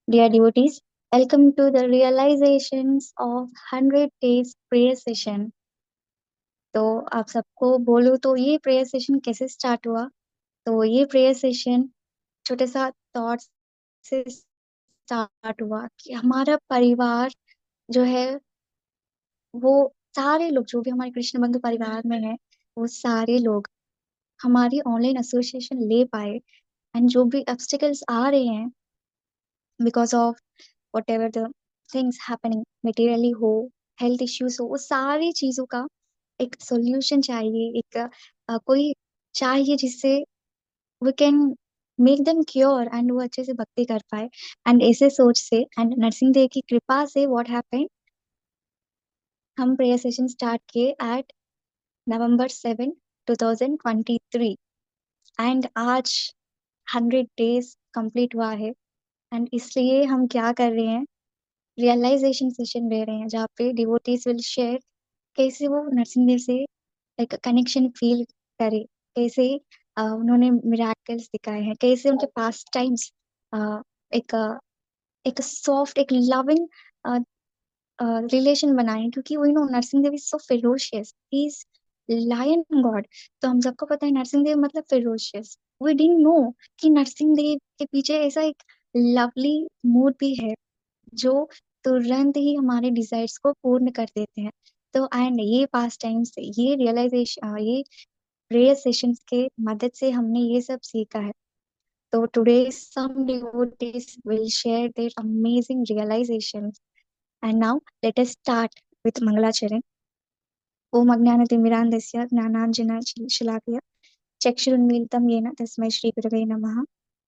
Dear devotees, welcome to the realizations of 100 days prayer session. तो आप सबको बोलूँ तो ये प्रेयर सेशन कैसे स्टार्ट हुआ? तो ये प्रेयर सेशन छोटे सा थॉट से स्टार्ट हुआ कि हमारा परिवार जो है वो सारे लोग जो भी हमारे कृष्ण बंधु परिवार में है वो सारे लोग हमारी ऑनलाइन एसोसिएशन ले पाए एंड जो भी ऑब्स्टिकल्स आ रहे हैं because of whatever the things happening materially हो हेल्थ इश्यूज हो वो सारी चीजों का एक सॉल्यूशन चाहिए एक कोई चाहिए जिससे we can make them cure and वो अच्छे से भक्ति कर पाए एंड ऐसे सोच से एंड नरसिंह देव की कृपा से व्हाट हैपेंड हम प्रेयर सेशन स्टार्ट किए एट November 7 2023 एंड आज 100 days कंप्लीट हुआ है एंड इसलिए हम क्या कर रहे हैं रियलाइजेशन सेशन ले रहे हैं जहाँ पे डिवोटीज विल शेयर कैसे वो नरसिंह देव से एक कनेक्शन फील करे कैसे उन्होंने मिराकल्स दिखाए हैं कैसे उनके पास्ट टाइम्स एक एक सॉफ्ट एक लविंग रिलेशन बनाए क्योंकि वो Narsingh Dev is so ferocious he is lion god तो हम सबको पता है नरसिंह देव मतलब फेरोशियस वी डिडंट नो कि नरसिंह देव के पीछे ऐसा एक लवली मूड भी है जो तुरंत ही हमारे डिजायर्स को पूर्ण कर देते हैं तो एंड ये पास टाइम से ये रियलाइजेशन ये प्रेयर सेशंस के मदद से हमने ये सब सीखा है तो today some devotees will share their amazing realisations and now let us start with मंगलाचरण ओम अज्ञानतिमिरान्धस्य ज्ञानाञ्जनशलाकया चक्षुरुन्मीलितं येन तस्मै श्रीगुरवे नमः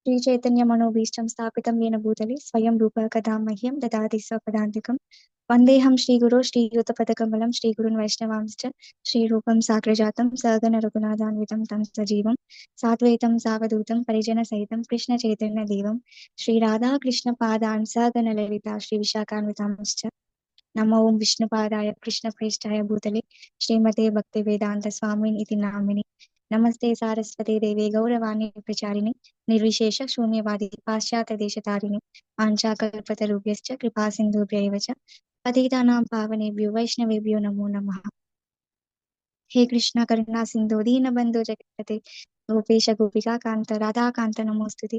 श्रीचैतन्यमनोभीष्टं स्थापितं येन भूतले स्वयं रूपः कदा मह्यं ददाति स्वपदान्तिकं वन्देऽहं श्रीगुरो श्रीयुतपदकमलं श्रीगुरुन् वैष्णवांश्च श्रीरूपं साग्रजातं सहगण रघुनाथान्वितं तं सजीवं साद्वैतं सावधूतं परिजनसहितं कृष्णचैतन्यदेवं श्रीराधाकृष्णपादान् सहगण ललिता श्रीविशाखान्वितांश्च नमो ओं विष्णुपादाय कृष्णप्रेष्ठाय भूतले श्रीमते भक्तिवेदांत स्वामिन् इति नामिने नमस्ते सारस्वते देवे गौरवाणी प्रचारिणे निर्विशेष शून्यवादी पाश्चात्यदेशतारिणे वाञ्छाकल्पतरुभ्यश्च कृपा सिन्धुभ्यैव च पतितानां पावनेभ्यो वैष्णवेभ्यो नमो नमः हे कृष्ण करुणा सिंधु दीनबंधु जगत्पते गोपेश गोपिका कांत राधा कांत नमोस्तुते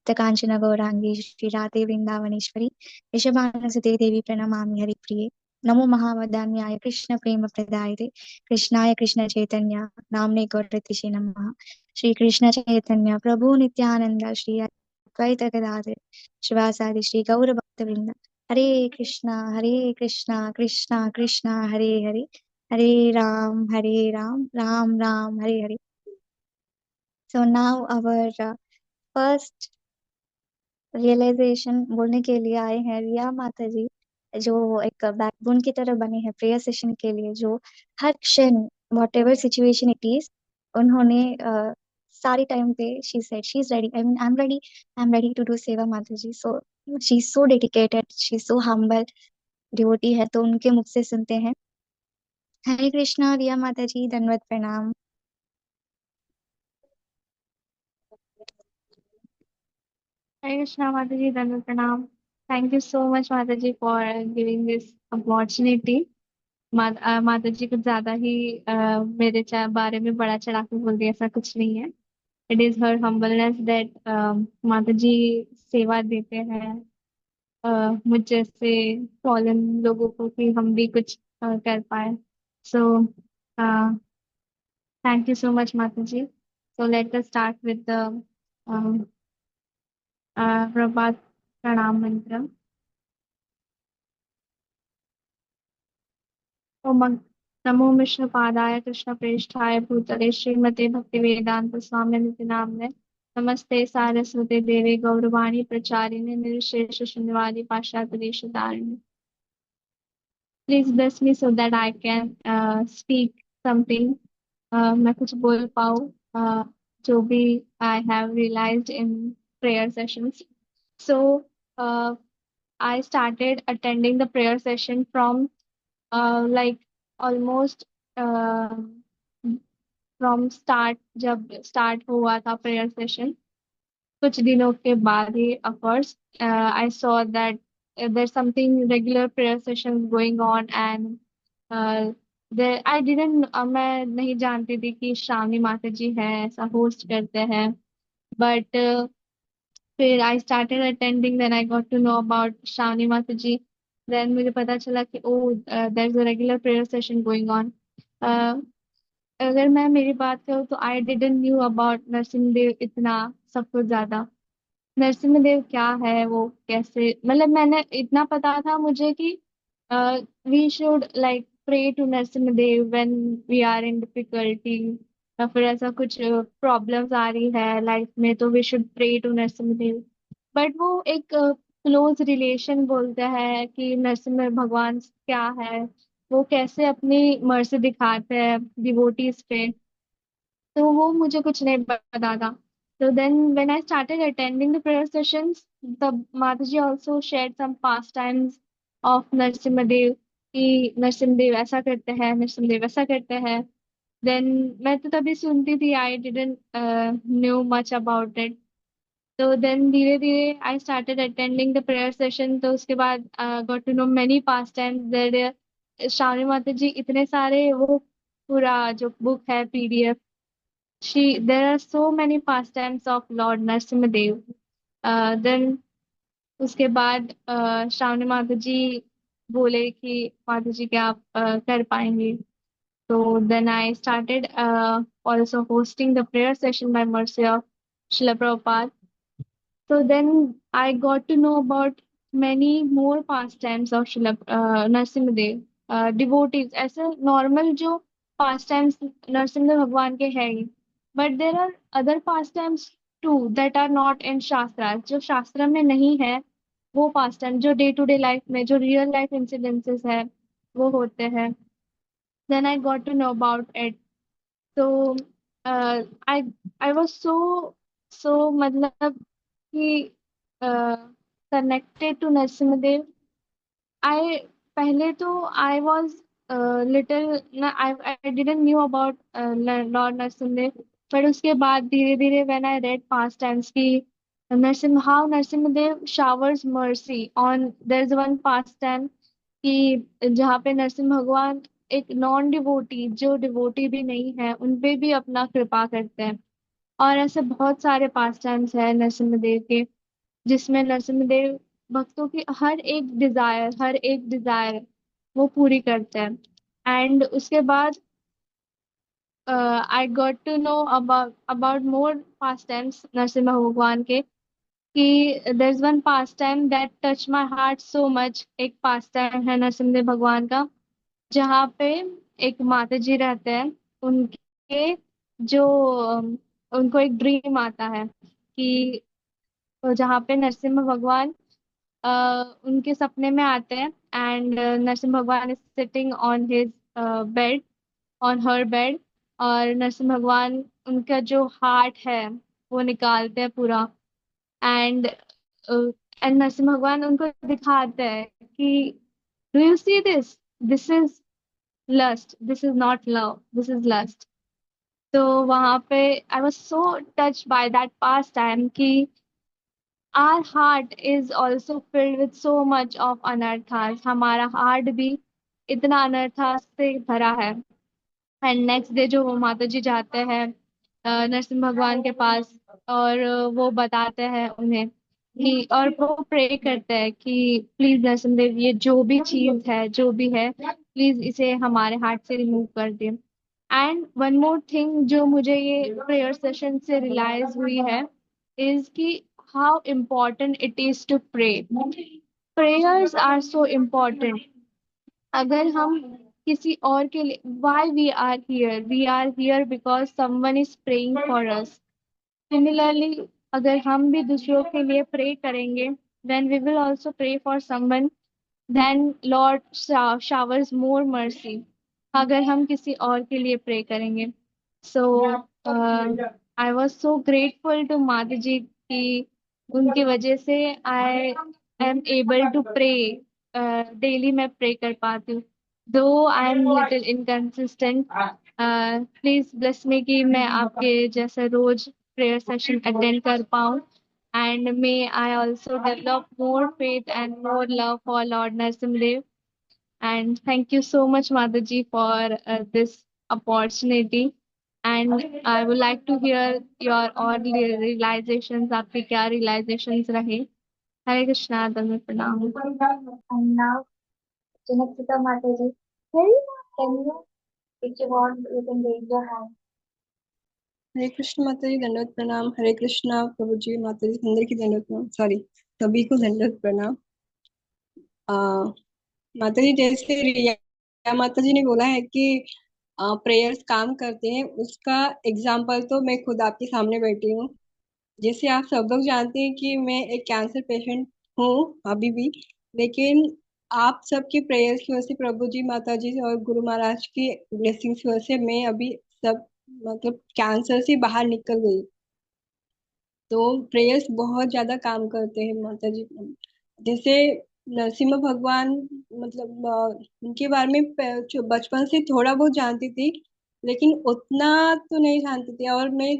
कांचन गौरांगी श्री राधे वृंदावनेश्वरी ऋषभानुसुते देवी प्रणमामि हरिप्रिये नमो महावदान्याय कृष्ण प्रेम प्रदायते कृष्णाय कृष्ण चैतन्य नामने गौरतिषे नमः श्री कृष्ण चैतन्य प्रभु नित्यानंद श्री अद्वैत गदाधर शिवासादि श्री गौर भक्त वृंद हरे Krishna Krishna Krishna Hare Hare Hare Ram Ram, Hare Hare. So now our first realization बोलने के लिए आए हैं रिया माता जी जो एक बैकबोन की तरह बने हैं प्रेयर सेशन के लिए जो हर क्षण whatever situation it is उन्होंने सारी टाइम पे she is ready I am ready to do seva mata ji so she is so dedicated she is so humble devotee है तो उनके मुख से सुनते हैं हरे कृष्णा रिया माता जी धन्यवाद प्रणाम Hi Krishna Mataji, Dhanva Pranam. Thank you so much Mataji for giving this opportunity. माता जी कुछ ज्यादा ही मेरे बारे में बड़ा चढ़ा के बोल दिया ऐसा कुछ नहीं है. It is her humbleness that माता जी सेवा देते हैं मुझ जैसे फॉलन लोगों को कि हम भी कुछ कर पाए. So thank you so much माता ji. So let us start with the Prabhat Pranam mantra. ओम नमो विष्णुपादाय कृष्णप्रेष्ठाय भूतले श्रीमते भक्तिवेदांत स्वामिनिति नामने नमस्ते सारस्वते देवे गौरवाणी प्रचारिणे निर्विशेष शून्यवादी पाश्चात्य देशधारिणे. Please bless me so that I can speak something. मैं कुछ बोल पाऊँ जो भी I have realised in prayer sessions. So I started attending the prayer session from like almost uh, from start जब start हुआ था prayer session. कुछ दिनों के बाद ही of course I saw that there something regular prayer session going on and I didn't मैं नहीं जानती थी कि श्रावणी माता जी है ऐसा होस्ट करते हैं बट फिर I started attending then I got to know about Shravani माता जी देन मुझे पता चला कि oh there is a regular prayer session going on अगर मैं मेरी बात करूँ तो I didn't knew about Narsingh Dev इतना सब कुछ ज्यादा नरसिम्हा क्या है वो कैसे मतलब मैंने इतना पता था मुझे कि we should like pray to Narasimha Dev when we are in difficulty या फिर ऐसा कुछ प्रॉब्लम्स आ रही है लाइफ में तो we should pray to Narasimha Dev but वो एक क्लोज रिलेशन बोलते हैं कि नरसिम्हा भगवान क्या है वो कैसे अपनी मर्जी दिखाते हैं डिवोटीज पे तो वो मुझे कुछ नहीं पता था तो then when I started attending the prayer sessions तब माताजी also shared some pastimes of Narasimha कि नरसिम्हा ऐसा करते हैं नरसिम्हा ऐसा करते हैं देन मैं तो तभी सुनती थी I didn't knew much about it तो देन धीरे धीरे I started attending the prayer session तो उसके बाद got to know many pastimes there Shravani माता जी इतने सारे वो पूरा जो बुक है PDF there are so many pastimes of Lord Narasimhadev. Then उसके बाद श्रावणी माता जी बोले कि माता जी क्या आप कर पाएंगे तो then I started also hosting the prayer session by mercy of Srila Prabhupada. So then I got to know about many more pastimes of Srila Narasimhadev. Devotees ऐसे normal जो pastimes नरसिम्हा भगवान के हैं ही but there are other pastimes too that are not in शास्त्रा जो शास्त्र में नहीं है वो pastime जो डे टू डे लाइफ में जो रियल लाइफ इंसिडेंसेस है वो होते हैं then I got to know about it so uh, I I was so मतलब कि कनेक्टेड टू नरसिम्हा आई पहले तो I was little I I didn't knew about Lord Narasimha पर उसके बाद धीरे धीरे when I read pastimes की Narasimha how Narasimha showers mercy on there is one pastime कि जहाँ पे नरसिम्हा भगवान एक नॉन डिवोटी जो डिवोटी भी नहीं है उन पे भी अपना कृपा करते हैं और ऐसे बहुत सारे पास टाइम्स है नरसिम्हा के जिसमें नरसिम्हदेव भक्तों की हर एक डिजायर वो पूरी करते हैं एंड उसके बाद I got to know about more pastimes Narasimha भगवान के कि there is one pastime that touch my heart so much एक पास टाइम है नरसिम्हा भगवान का जहाँ पे एक माता जी रहते हैं उनके जो उनको एक ड्रीम आता है कि जहाँ पे नरसिम्हा भगवान उनके सपने में आते हैं एंड नरसिम्हा भगवान is sitting on his bed on her bed और नरसिम्हा भगवान उनका जो हार्ट है वो निकालते हैं पूरा एंड एंड नरसिम्हा भगवान उनको दिखाते हैं कि do you see this is lust this is not love this is lust तो वहां पे I was so touch by that pastime कि our heart is also filled with so much of अनर्थास हमारा हार्ट भी इतना अनर्था से भरा है एंड नेक्स्ट डे जो वो माता जी जाते हैं नरसिम्हा भगवान के पास और वो बताते हैं उन्हें कि और वो प्रे करते हैं कि प्लीज नरसिम्हा देव ये जो भी चीज है जो भी है प्लीज इसे हमारे हार्ट से रिमूव कर दे एंड वन मोर थिंग जो मुझे ये प्रेयर सेशन से रियलाइज हुई है इज कि how important it is to pray prayers are so important अगर हम किसी और के लिए why we are here because someone is praying for us similarly अगर हम भी दूसरों के लिए प्रे करेंगे then we will also pray for someone then Lord showers more mercy अगर हम किसी और के लिए प्रे करेंगे so I was so grateful to mata ji की उनकी वजह से I am able to pray daily मैं प्रे कर पाती हूँ though I am little inconsistent please bless me कि मैं आपके जैसे रोज प्रेयर सेशन अटेंड कर पाऊँ And may I also develop more faith and more love for Lord Narsimdev. And thank you so much, Mataji, for this opportunity. And I would like to hear your all realizations. आपके क्या realizations रहे? हरे कृष्णा, दंड प्रणाम. And now, Janakita Mataji, very can you, if you want, you can raise your hand. हरे कृष्ण माता जी, दंडवत प्रणाम। हरे कृष्णा प्रभु जी, माता जी अंदर की दंडवत प्रणाम, सॉरी, सभी को दंडवत प्रणाम। माता जी, जैसे रिया माता जी ने बोला है कि प्रेयर्स काम करते हैं, उसका एग्जाम्पल तो मैं खुद आपके सामने बैठी हूँ। जैसे आप सब लोग जानते हैं कि मैं एक कैंसर पेशेंट हूँ अभी भी, लेकिन आप सबकी प्रेयर्स की वजह से, प्रभु जी, माता जी और गुरु महाराज की ब्लेसिंग्स की वजह से मैं अभी सब मतलब कैंसर से बाहर निकल गई। तो प्रेयर्स बहुत ज्यादा काम करते हैं माता जी। जैसे नरसिम्हा भगवान, मतलब उनके बारे में बचपन से थोड़ा बहुत जानती थी, लेकिन उतना तो नहीं जानती थी। और मैं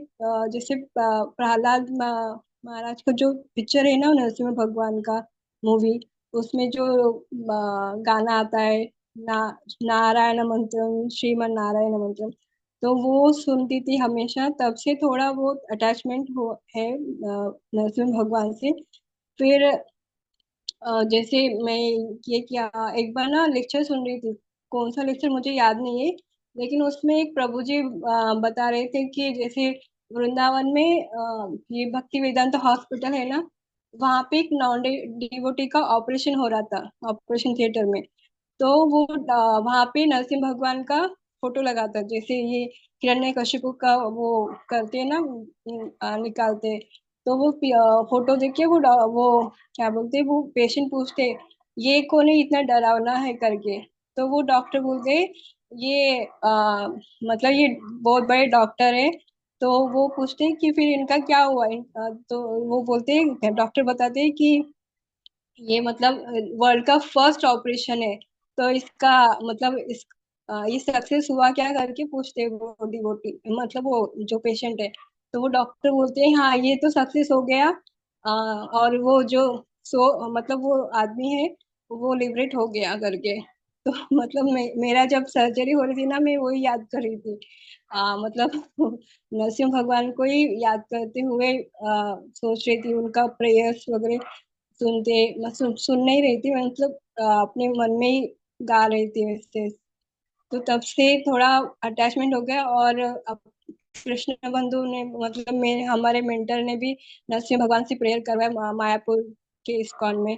जैसे प्रहलाद महाराज का जो पिक्चर है ना, नरसिम्हा भगवान का मूवी, उसमें जो गाना आता है, ना नारायण मंत्रम, श्रीमन नारायण मंत्रम, तो वो सुनती थी हमेशा। तब से थोड़ा बहुत अटैचमेंट हो है नरसिम्हा भगवान से। फिर जैसे मैं ये किया, एक बार ना लेक्चर सुन रही थी, कौन सा लेक्चर मुझे याद नहीं है, लेकिन उसमें एक प्रभु जी बता रहे थे कि जैसे वृंदावन में ये भक्ति वेदांत हॉस्पिटल है ना, वहाँ पे एक नॉन डिवोटी का ऑपरेशन हो रहा था, ऑपरेशन थिएटर में। तो वो वहां पे नरसिंह भगवान का फोटो लगाता है, जैसे ये हिरण्यकशिपु का वो करते हैं ना, निकालते हैं। तो वो फोटो देख के वो क्या बोलते हैं, वो पेशेंट पूछते हैं, ये कौन है इतना डरावना है करके। तो वो डॉक्टर बोलते हैं, ये मतलब ये बहुत बड़े डॉक्टर है। तो वो पूछते हैं कि फिर इनका क्या हुआ, तो वो बोलते हैं, डॉक्टर बताते हैं कि ये मतलब वर्ल्ड का फर्स्ट ऑपरेशन है। तो इसका मतलब ये सक्सेस हुआ क्या करके पूछते हैं वो डिवोटी, मतलब वो जो पेशेंट है। तो वो डॉक्टर बोलते हैं, हाँ ये तो सक्सेस हो गया। और वो जो मतलब वो आदमी है, वो लिबरेट हो गया करके। तो मतलब मेरा जब सर्जरी हो रही थी ना, मैं वही याद कर रही थी। मतलब नरसिंह भगवान को ही याद करते हुए सोच रही थी, उनका प्रेयर्स वगैरह सुनते, सुन नहीं रही थी मैं, मतलब अपने मन में ही गा रही थी वैसे। तो तब से थोड़ा अटैचमेंट हो गया। और अब कृष्ण बंधु ने, मतलब मेरे हमारे मेंटर ने भी नरसिंह भगवान से प्रेयर करवाया मायापुर के इस्कॉन में।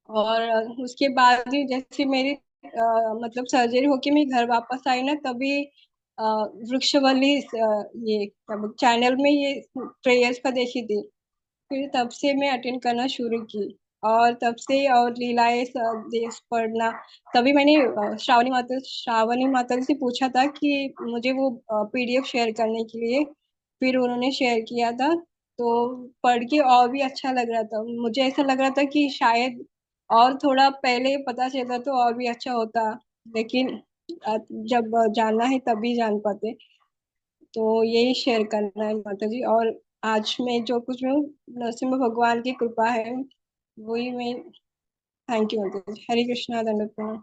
और उसके बाद भी जैसे मेरी मतलब सर्जरी होके मैं घर वापस आई ना, तभी वृक्षवल्ली ये चैनल में ये प्रेयर्स का देखी थी। फिर तब से मैं अटेंड करना शुरू की, और तब से और लीलाएं देश पढ़ना। तभी मैंने श्रावणी माता जी से पूछा था कि मुझे वो पीडीएफ शेयर करने के लिए। फिर उन्होंने शेयर किया था, तो पढ़ के और भी अच्छा लग रहा था। मुझे ऐसा लग रहा था कि शायद और थोड़ा पहले पता चलता तो और भी अच्छा होता, लेकिन जब जानना है तभी जान पाते। तो यही शेयर करना है माता जी। और आज मैं जो कुछ मैं हूँ, नरसिम्हा भगवान की कृपा है, वही मैं। थैंक यू माता जी। हरे कृष्णा, दंडवत प्रणाम।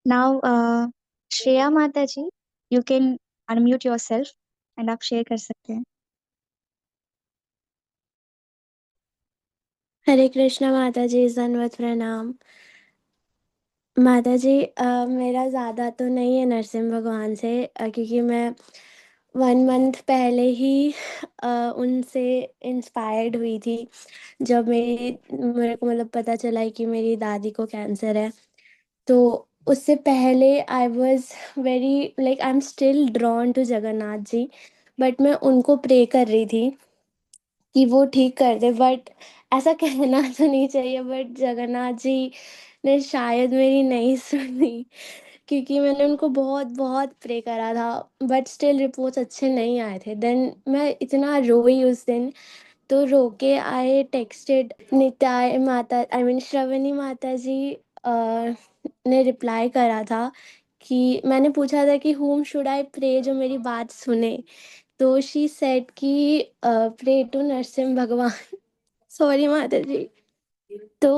Now, Shreya Mataji, you can unmute yourself and आप शेयर कर सकते हैं। हरे कृष्णा माता जी, दंडवत प्रणाम। माता जी, मेरा ज़्यादा तो नहीं है नरसिम्हा भगवान से, क्योंकि मैं 1 मंथ पहले ही उनसे इंस्पायर्ड हुई थी, जब मेरे को मतलब पता चला है कि मेरी दादी को कैंसर है। तो उससे पहले I was very like I am still drawn to Jagannath ji, but मैं उनको प्रे कर रही थी कि वो ठीक कर दे। बट ऐसा कहना तो नहीं चाहिए, बट जगन्नाथ जी ने शायद मेरी नहीं सुनी, क्योंकि मैंने उनको बहुत बहुत प्रे करा था, बट स्टिल रिपोर्ट्स अच्छे नहीं आए थे। देन मैं इतना रोई उस दिन, तो रो के आई टेक्स्टेड निताय माता, आई मीन श्रवणी माता जी, ने रिप्लाई करा था कि मैंने पूछा था कि whom should I pray जो मेरी बात सुने, तो she said कि pray to नरसिम्हा भगवान। सॉरी माता जी। तो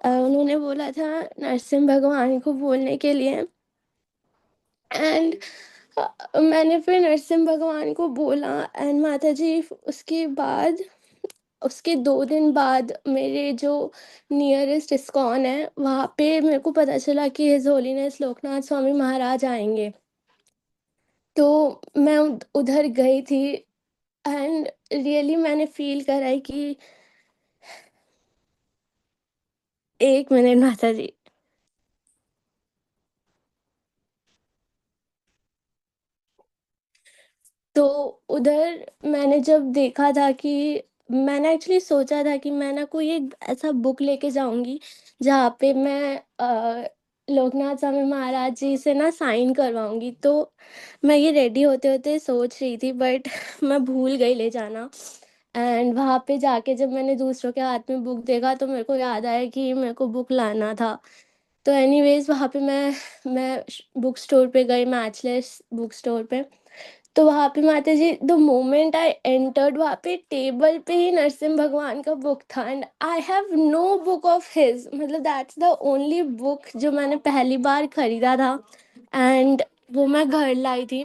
उन्होंने बोला था नरसिम्हा भगवान को बोलने के लिए, एंड मैंने फिर नरसिम्हा भगवान को बोला, एंड माता जी उसके बाद, उसके 2 दिन बाद मेरे जो नियरेस्ट इस्कॉन है, वहाँ पे मेरे को पता चला कि हिज़ होलीनेस लोकनाथ स्वामी महाराज आएँगे। तो मैं उधर गई थी, एंड रियली मैंने फ़ील करा है कि 1 मिनट माता जी। तो उधर मैंने जब देखा था कि मैंने एक्चुअली सोचा था कि मैं ना कोई एक ऐसा बुक लेके जाऊँगी, जहाँ पे मैं लोकनाथ स्वामी महाराज जी से ना साइन करवाऊँगी। तो मैं ये रेडी होते-होते सोच रही थी, बट मैं भूल गई ले जाना। एंड वहाँ पे जाके जब मैंने दूसरों के हाथ में बुक देखा, तो मेरे को याद आया कि मेरे को बुक लाना था। तो एनीवेज़ वहाँ पे मैं बुक स्टोर पे गई, मैचलेस बुक स्टोर पे। तो वहाँ पे माता जी, द मोमेंट आई एंटर्ड, वहाँ पे टेबल पे ही नरसिम्हा भगवान का बुक था, and I have no book of his, मतलब दैट्स द ओनली बुक जो मैंने पहली बार खरीदा था, एंड वो मैं घर लाई थी,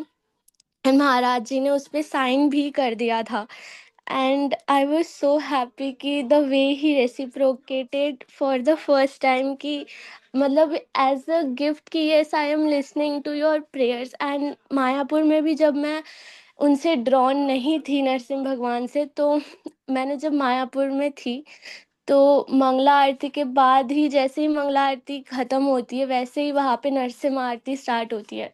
एंड महाराज जी ने उस पे साइन भी कर दिया था। And I was so happy कि the way he reciprocated for the first time, कि मतलब एज अ गिफ्ट कि yes I am listening to your prayers. And Mayapur में भी जब मैं उनसे ड्रॉन नहीं थी नरसिम्हा भगवान से, तो मैंने जब मायापुर में थी, तो मंगला आरती के बाद ही, जैसे ही मंगला आरती ख़त्म होती है, वैसे ही वहाँ पे नरसिम्हा आरती स्टार्ट होती है।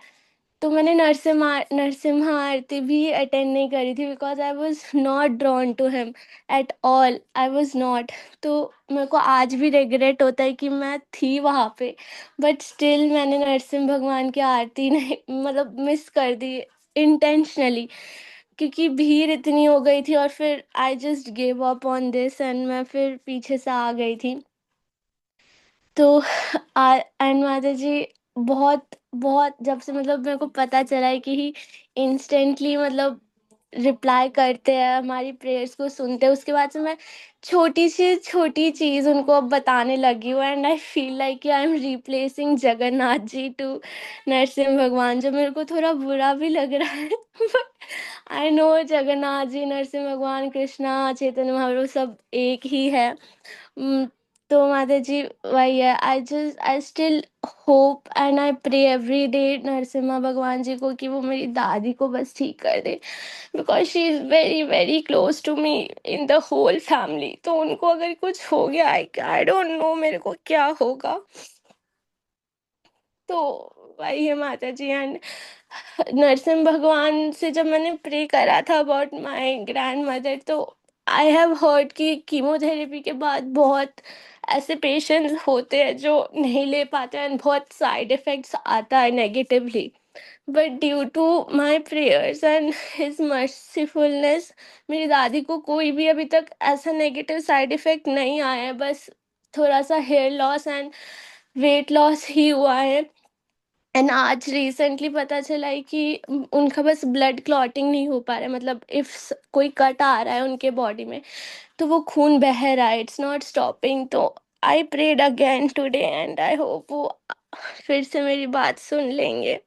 तो मैंने नरसिम्हा आरती भी अटेंड नहीं करी थी, because I was not drawn to him at all, I was not. तो मेरे को आज भी रिग्रेट होता है कि मैं थी वहाँ पे, बट स्टिल मैंने नरसिम्हा भगवान की आरती नहीं, मतलब मिस कर दी इंटेंशनली, क्योंकि भीड़ इतनी हो गई थी, और फिर I just give up on this, and मैं फिर पीछे से आ गई थी। तो एंड माता जी, बहुत बहुत जब से मतलब मेरे को पता चला है कि ही इंस्टेंटली मतलब रिप्लाई करते हैं, हमारी प्रेयर्स को सुनते हैं, उसके बाद से मैं छोटी से छोटी चीज़ उनको अब बताने लगी हूँ, एंड आई फील लाइक कि I am replacing Jagannath ji to Narasimha भगवान, जो मेरे को थोड़ा बुरा भी लग रहा है। But I know Jagannath ji, Narasimha भगवान, कृष्णा चैतन्य महाप्रभु सब एक ही है। तो माता जी वही है, I still hope and I pray every day Narasimha भगवान जी को कि वो मेरी दादी को बस ठीक कर दे, because she is very very close to me in the whole family. तो उनको अगर कुछ हो गया, आई डोंट नो मेरे को क्या होगा। तो वही है माता जी। एंड नरसिम्हा भगवान से जब मैंने प्रे करा था अबाउट माय ग्रैंड मदर, तो आई हैव हर्ड कि कीमोथेरेपी के बाद बहुत ऐसे पेशेंट्स होते हैं जो नहीं ले पाते, एंड बहुत साइड इफ़ेक्ट्स आता है negatively, but due to my prayers and his mercifulness, मेरी दादी को कोई भी अभी तक ऐसा नेगेटिव साइड इफ़ेक्ट नहीं आया है। बस थोड़ा सा hair loss and weight loss ही हुआ है। एंड आज रिसेंटली पता चला है कि उनका बस ब्लड क्लॉटिंग नहीं हो पा रहा है, मतलब इफ कोई कट आ रहा है उनके बॉडी में, तो वो खून बह रहा है, इट्स नॉट स्टॉपिंग। तो I prayed again today, and I hope वो फिर से मेरी बात सुन लेंगे।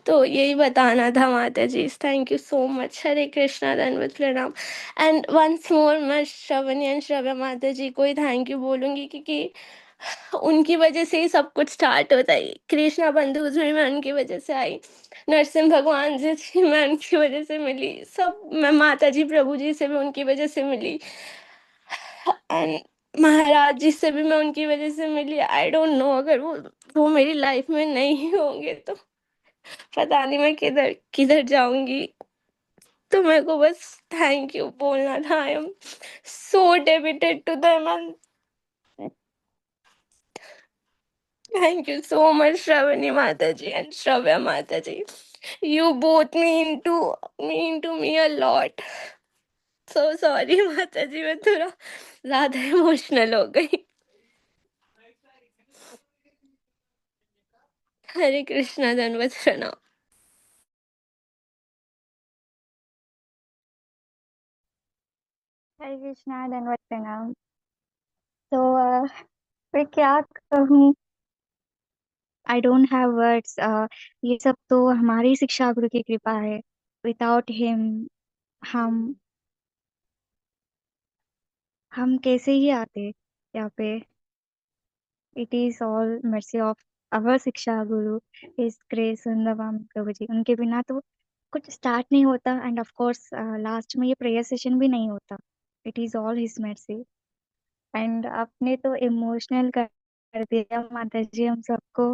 तो यही बताना था माता जी। Thank you so much. Hare Krishna, दंडवत प्रणाम। एंड वंस मोर मैं श्रवणी एंड श्रव्या माता जी को ही थैंक यू बोलूँगी, क्योंकि उनकी वजह से ही सब कुछ स्टार्ट होता है। कृष्णा बंधुज में मैं उनकी वजह से आई, नरसिम्हा भगवान जी से मैं उनकी वजह से मिली, सब मैं माता जी प्रभु जी से भी उनकी वजह से मिली, एंड महाराज जी से भी मैं उनकी वजह से मिली। आई डोंट नो, अगर वो मेरी लाइफ में नहीं होंगे तो पता नहीं मैं किधर किधर जाऊंगी। तो मेरे को बस थैंक यू बोलना था। आई एम सो डेबिटेड to them, and thank you so much, Shravani Mataji and Shravya Mataji. You both mean to me a lot. So sorry Mataji, मैं थोड़ा ज़्यादा इमोशनल हो गई। हरे कृष्णा दंडवत प्रणाम। हरे कृष्णा दंडवत प्रणाम। तो मैं क्या कहूँ, आई डोंट हैव वर्ड्स। ये सब तो हमारी शिक्षा गुरु की कृपा है। विदाउट हिम हम हम कैसे ही आते यहाँ पे। It is all mercy of our शिक्षा गुरु, इस ग्रेस वृंदावन प्रभु जी। उनके बिना तो कुछ स्टार्ट नहीं होता, एंड ऑफ कोर्स लास्ट में ये प्रेयर सेशन भी नहीं होता। It is all his mercy. And आपने तो इमोशनल कर दिया माता जी हम सबको।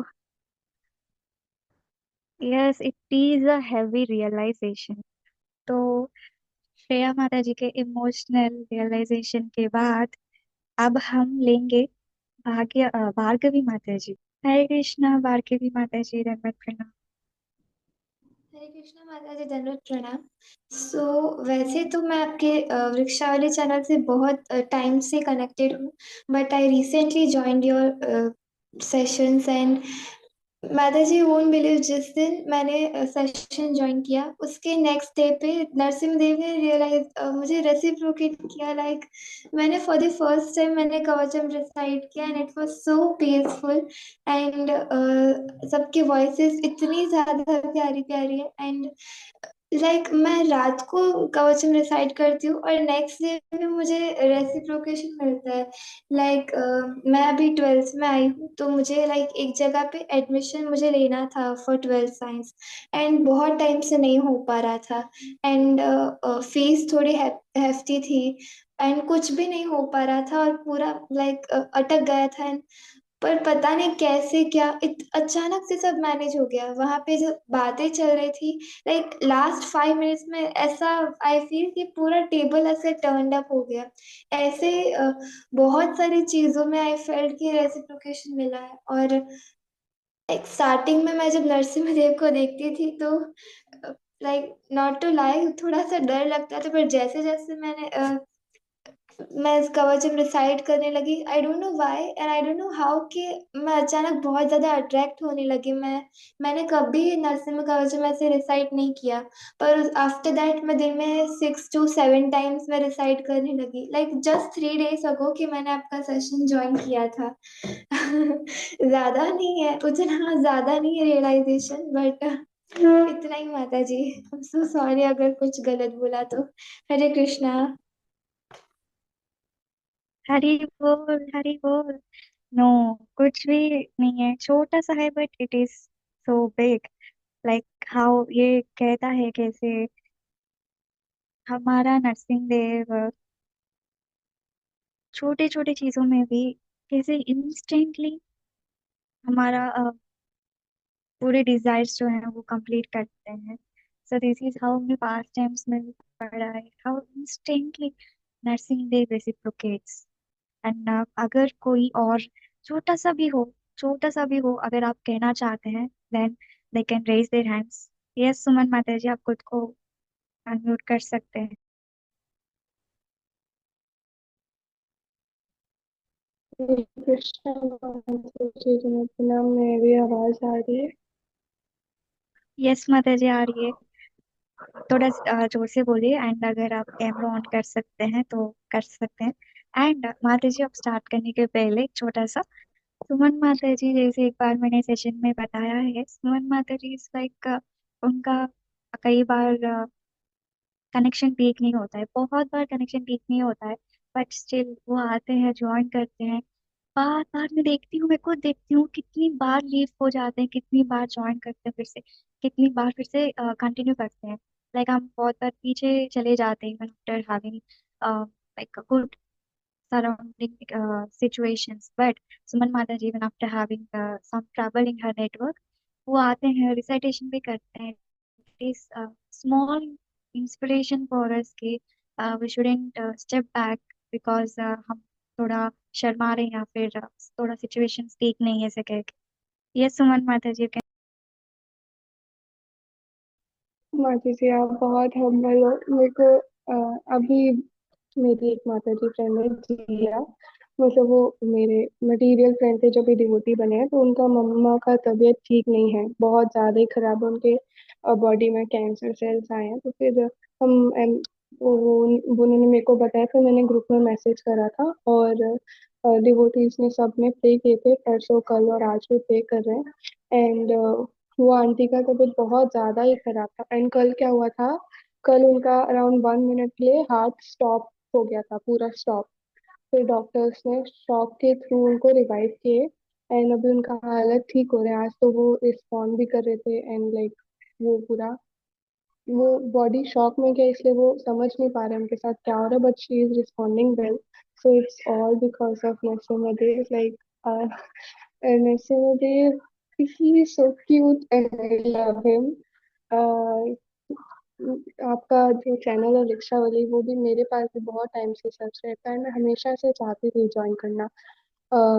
Yes, it is a heavy realization. तो श्रेया माता जी के इमोशनल रियलाइजेशन के बाद अब हम लेंगे भार्गवी माता जी। हरे कृष्णा भार्गवी माता जी, दंडवत प्रणाम। हरे कृष्णा माता जी, दंडवत प्रणाम। वैसे तो मैं आपके वृक्षावली चैनल से बहुत टाइम से कनेक्टेड हूँ, but I recently joined your sessions and माता जी वोंट बिलीव, जिस दिन मैंने सेशन ज्वाइन किया उसके नेक्स्ट डे पे नरसिम्हा देव ने मुझे रेसिप्रोकेट किया। मैंने फॉर द फर्स्ट टाइम मैंने कवचम रिसाइट किया and it was so peaceful. And सबकी वॉइसेस इतनी ज़्यादा प्यारी प्यारी है। एंड मैं रात को कवचम रिसाइट करती हूँ और नेक्स्ट डे में मुझे रेसिप्रोकेशन मिलता है। मैं अभी 12th में आई हूँ, तो मुझे एक जगह पे एडमिशन मुझे लेना था फॉर 12th साइंस, एंड बहुत टाइम से नहीं हो पा रहा था। एंड फीस थोड़ी hefty थी, एंड कुछ भी नहीं हो पा रहा था और पूरा अटक गया था। पर पता नहीं कैसे क्या अचानक से सब मैनेज हो गया। वहां पे जो बातें चल रही थी, लास्ट 5 मिनट्स में ऐसा आई फील कि पूरा टेबल ऐसे टर्न अप हो गया। ऐसे बहुत सारी चीजों में आई फेल्ट कि रेसिप्रोकेशन मिला है। और एक स्टार्टिंग में मैं जब नरसिम्हा देव को देखती थी तो नॉट टू लाई थोड़ा सा डर लगता था, पर जैसे जैसे मैं इस कवचम रिसाइट करने लगी, I don't know why and I don't know how, कि मैं अचानक बहुत ज्यादा अट्रैक्ट होने लगी। मैंने कभी नरसिम्हा कवचम ऐसे रिसाइट नहीं किया, पर आफ्टर दैट मैं दिन में 6 to 7 टाइम्स मैं रिसाइट करने लगी। जस्ट 3 days अगो कि मैंने आपका सेशन ज्वाइन किया था। ज्यादा नहीं है, उतना ज्यादा नहीं है रियलाइजेशन, बट इतना ही माता जी। आई एम सो सॉरी अगर कुछ गलत बोला तो। हरे कृष्णा। हरि बोल हरि बोल। नो, कुछ भी नहीं है, छोटा सा है but it is so big. Like how ये कहता है कैसे हमारा नरसिंह देव छोटे छोटे चीजों में भी कैसे इंस्टेंटली हमारा पूरे डिजायर्स जो है वो कंप्लीट करते हैं। सो दिस इज हाउ हमने पास्ट टाइम्स में भी पढ़ा है, how instantly Narasimha Dev reciprocates. And अगर कोई और छोटा सा भी हो, छोटा सा भी हो, अगर आप कहना चाहते हैं then they can raise their hands. Yes Suman mata ji, आप खुद को अनम्यूट कर सकते हैं। हरे कृष्णा माता जी, दंडवत प्रणाम। मेरी आवाज आ रही है? यस माता जी आ रही है। थोड़ा जोर से बोलिए, एंड अगर आप कैमरा ऑन कर सकते हैं तो कर सकते हैं। एंड माता जी, आप स्टार्ट करने के पहले एक छोटा सा, सुमन माता जी जैसे एक बार मैंने सेशन में बताया है, सुमन माता जी इज लाइक उनका कई बार कनेक्शन ठीक नहीं होता है, बहुत बार कनेक्शन ठीक नहीं होता है, बट स्टिल वो आते हैं, ज्वाइन करते हैं। बार बार मैं देखती हूँ, मैं खुद देखती हूँ कितनी बार लीव हो जाते हैं, कितनी बार ज्वाइन करते हैं फिर से, कितनी बार फिर से कंटिन्यू करते हैं। लाइक हम बहुत बार पीछे चले जाते हैं after having like good surrounding situations, but Suman mata ji even after having some trouble in her network, वो आते हैं, रिसाइटेशन भी करते हैं। it is a small inspiration for us कि we shouldn't step back because हम थोड़ा शर्मा रहे हैं या फिर थोड़ा सिचुएशन ठीक नहीं है ऐसे कह के। Yes Suman mata ji can। माता जी आप बहुत हम्बल हो। मेरे को अभी मेरी एक माता जी फ्रेंड है जिया, मतलब वो मेरे मटेरियल फ्रेंड थे जो भी डिवोटी बने हैं, तो उनका मम्मा का तबीयत ठीक नहीं है, बहुत ज़्यादा ही खराब है, उनके बॉडी में कैंसर सेल्स आए हैं। तो फिर हम उन्होंने मेरे को बताया, फिर मैंने ग्रुप में मैसेज करा था, और डिवोटीज ने सब ने प्रे किए थे, परसों कल और आज भी प्रे कर रहे हैं। एंड वो आंटी का तबीयत बहुत ज़्यादा ही खराब था। एंड कल क्या हुआ था, कल उनका अराउंड 1 मिनट के लिए हार्ट स्टॉप हो गया था, पूरा स्टॉप। फिर डॉक्टर्स ने शॉक के थ्रू उनको रिवाइव किए, एंड अभी उनका हालत ठीक हो रहा है। आज तो वो रिस्पॉन्ड भी कर रहे थे, एंड लाइक वो पूरा वो बॉडी शॉक में गया, इसलिए वो समझ नहीं पा रहे उनके साथ क्या हो रहा है, but she is responding well. So it's all because of Narasimha, like Narasimha, he is so cute and I love him. आपका जो चैनल है रिक्शा वाली, वो भी मेरे पास भी बहुत टाइम से सर्च रहता है, मैं हमेशा से चाहती थी ज्वाइन करना।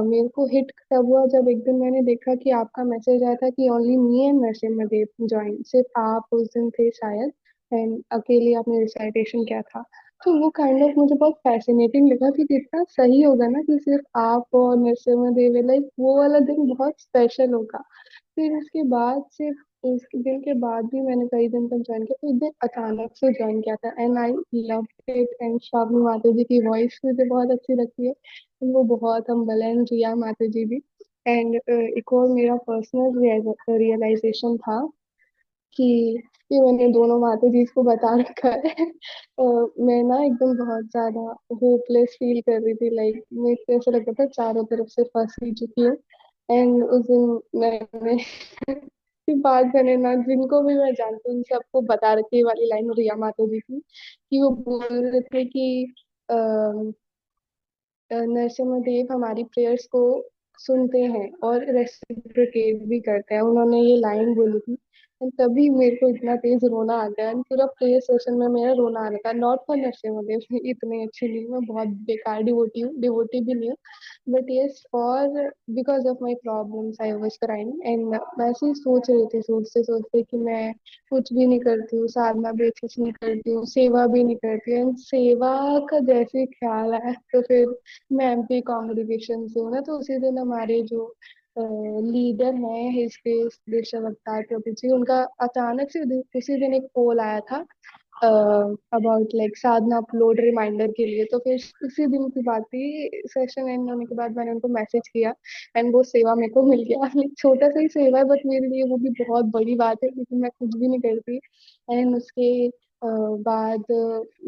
मेरे को हिट तब हुआ जब एक दिन मैंने देखा कि आपका मैसेज आया था कि only me and Narasimha join, सिर्फ आप उस दिन थे शायद, एंड अकेले आपने रिसाइटेशन किया था। तो वो काइंड ऑफ मुझे बहुत फैसिनेटिंग लगा कि कितना सही होगा ना कि सिर्फ आप और नरसिम्हा, लाइक वो वाला दिन बहुत स्पेशल होगा। फिर उसके बाद से उस दिन के बाद भी मैंने कई दिन तक ज्वाइन किया, तो एक दिन अचानक से ज्वाइन किया था, and I love it. And Shravani माता जी की वॉइस मुझे बहुत अच्छी लगती है, वो बहुत हम्बल है, and रिया माता जी भी। एंड एक और मेरा पर्सनल रियलाइजेशन था कि ये मैंने दोनों माता जी को बता रखा है। मैं ना एकदम बहुत ज्यादा होपलेस फील कर रही थी, लाइक मेरे को ऐसा लगता था चारों तरफ से फंस ही चुकी हूँ। एंड उस दिन मैंने फिर बाद मैंने ना जिनको भी मैं जानती हूँ उन सबको बता रखी है वाली लाइन रिया माता जी की, कि वो बोल रहे थे कि नरसिम्हा देव हमारी प्रेयर्स को सुनते हैं और रेसिप्रोकेट भी करते हैं, उन्होंने ये लाइन बोली थी। And तभी मेरे को इतना तेज रोना आ गया, and पूरा प्रेयर सेशन में मेरा रोना आ रहा था, नॉट फॉर नरसिम्हा देव, इतनी अच्छी नहीं हूँ मैं, बहुत बेकार डिवोटी हूँ, डिवोटी भी नहीं हूँ, but yes for because of my problems I was crying. And मैं ऐसे ही सोच रही थी, सोचते सोचते कि मैं कुछ भी नहीं करती हूँ, साधना भी अच्छे से नहीं करती हूँ, सेवा भी नहीं करती हूँ, एंड सेवा का जैसे ही ख्याल आया तो फिर मैं एमपी कांग्रीगेशन से हूँ ना, तो उसी दिन हमारे जो लीडर हैं हिज ग्रेस देशा अवतार प्रभु जी, उनका अचानक से उसी दिन एक पोल आया था about like sadhana upload reminder के लिए। तो फिर उसी दिन की बात थी, सेशन एंड होने के बाद मैंने उनको मैसेज किया, एंड वो सेवा मेरे को मिल गया। लाइक छोटा सा ही सेवा है, बट मेरे लिए वो भी बहुत बड़ी बात है क्योंकि मैं कुछ भी नहीं करती। एंड उसके बाद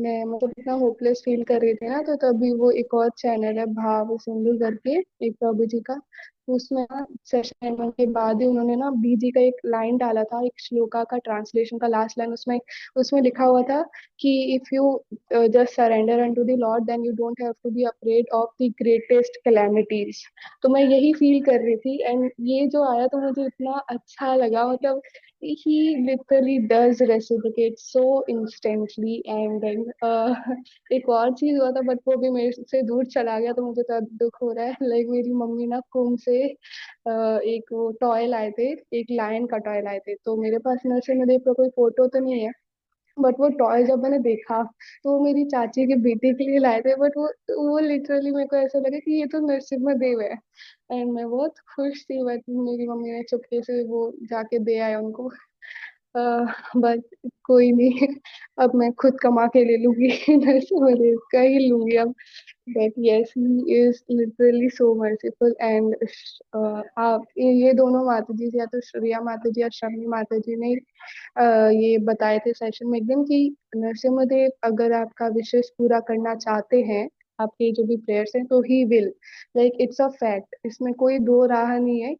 मैं मतलब इतना होपलेस फील कर रही थी ना, तो तभी वो एक और चैनल है भाव सिंधु करके, एक प्रभु जी का, उसमें ना सेशन एंड होने के बाद ही उन्होंने ना बीजी का एक लाइन डाला था, एक श्लोका का ट्रांसलेशन का लास्ट लाइन, उसमें उसमें लिखा हुआ था कि if you just surrender unto the lord then you don't have to be afraid of the greatest calamities. तो मैं यही फील कर रही थी, एंड ये जो आया तो मुझे इतना अच्छा लगा, मतलब he literally does reciprocate so instantly। and then एक और चीज हुआ था, बट वो भी मेरे से दूर चला गया, तो मुझे तो अब दुख हो रहा है। लाइक मेरी मम्मी ना कुंभ से एक वो टॉय लाए थे, एक लायन का टॉय लाए थे, तो मेरे पास नरसिम्हा का कोई फोटो तो नहीं है, बट वो टॉय जब मैंने देखा तो वो मेरी चाची के बेटे के लिए लाए थे, बट वो लिटरली मेरे को ऐसा लगा कि ये तो नरसिम्हा देव है, एंड मैं बहुत खुश थी, बट मेरी मम्मी ने चुपके से वो जाके दे आया उनको। बट कोई नहीं, अब मैं खुद कमा के ले लूंगी। नरसिम्हा देव का ही लूंगी अब। But yes he is literally so merciful. And आप ये दोनों माता जी, या तो श्रेया माता जी या शमी माता जी ने ये बताए थे सेशन में एकदम कि नरसिम्हा देव अगर आपका विशेष पूरा करना चाहते हैं, आपके जो भी प्रेयर्स हैं, तो he will, like it's a fact, इसमें कोई दो राह नहीं है।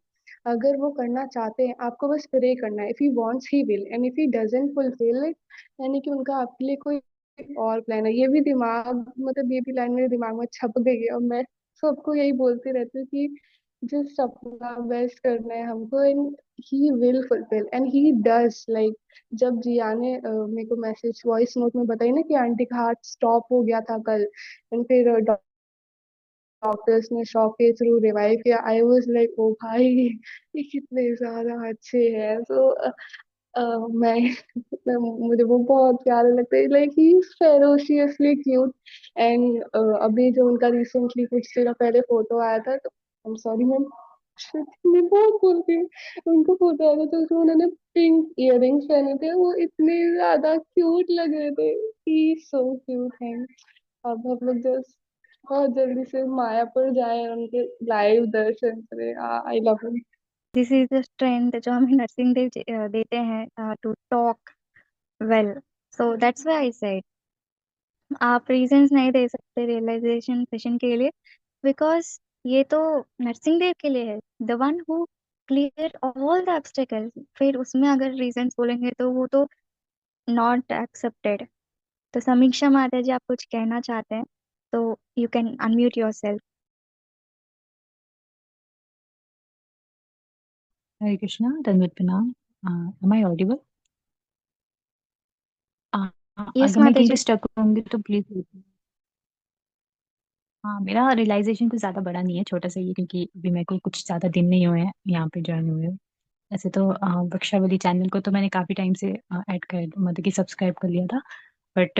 अगर वो करना चाहते हैं, आपको बस प्रे करना है, if he wants he will, and if he doesn't fulfil it, यानी कि उनका आपके लिए कोई और प्लान है। ये भी दिमाग, मतलब ये भी लाइन मेरे दिमाग में छप गई है, और मैं सबको यही बोलती रहती हूँ कि जस्ट अपना बेस्ट करना है हमको, and he will fulfil and he does. Like जब जिया ने मेरे को मैसेज वॉइस नोट में बताई ना कि आंटी का हार्ट स्टॉप हो गया था कल, एंड फिर डॉक्टर्स ने शॉक के थ्रू रिवाइव किया, आई वाज लाइक ओ भाई, ये कितने ज्यादा अच्छे हैं। सो मैं, मुझे वो बहुत प्यारे लगते हैं, like he ferociously cute. And अभी जो उनका रिसेंटली कुछ दिनों पहले फोटो आया था, तो आई एम सॉरी मैम, मैं बहुत बोलती हूँ, उनका फोटो आया था तो उसमें उन्होंने पिंक इयररिंग्स पहने थे, वो इतने ज्यादा क्यूट लग रहे थे, ही सो क्यूट है। अब हम लोग जस्ट बहुत जल्दी से मायापुर जाए और उनके लाइव दर्शन करें। I love him. This is the strength जो हमें नरसिंह देव देते हैं to talk well. So that's why I said आप रीजंस नहीं दे सकते रियलाइजेशन सेशन के लिए, बिकॉज ये तो नरसिंह देव के लिए है, the one who clear all the obstacles. फिर उसमें अगर रीजंस बोलेंगे तो वो तो नॉट एक्सेप्टेड। तो समीक्षा माता जी, आप कुछ कहना चाहते हैं तो you can unmute yourself. Hare Krishna, दंडवत प्रणाम। M I audible? यस अगर मैं माता कहीं जी। पे स्टक होंगी तो प्लीज। हाँ, मेरा रियलाइजेशन कुछ ज्यादा बड़ा नहीं है, छोटा सा ही है, क्योंकि अभी मेरे को कुछ ज्यादा दिन नहीं हुए हैं यहाँ पे ज्वाइन हुए हुए। ऐसे तो वृक्षावली चैनल को तो मैंने काफी टाइम से ऐड कर, मतलब कि सब्सक्राइब कर लिया था। बट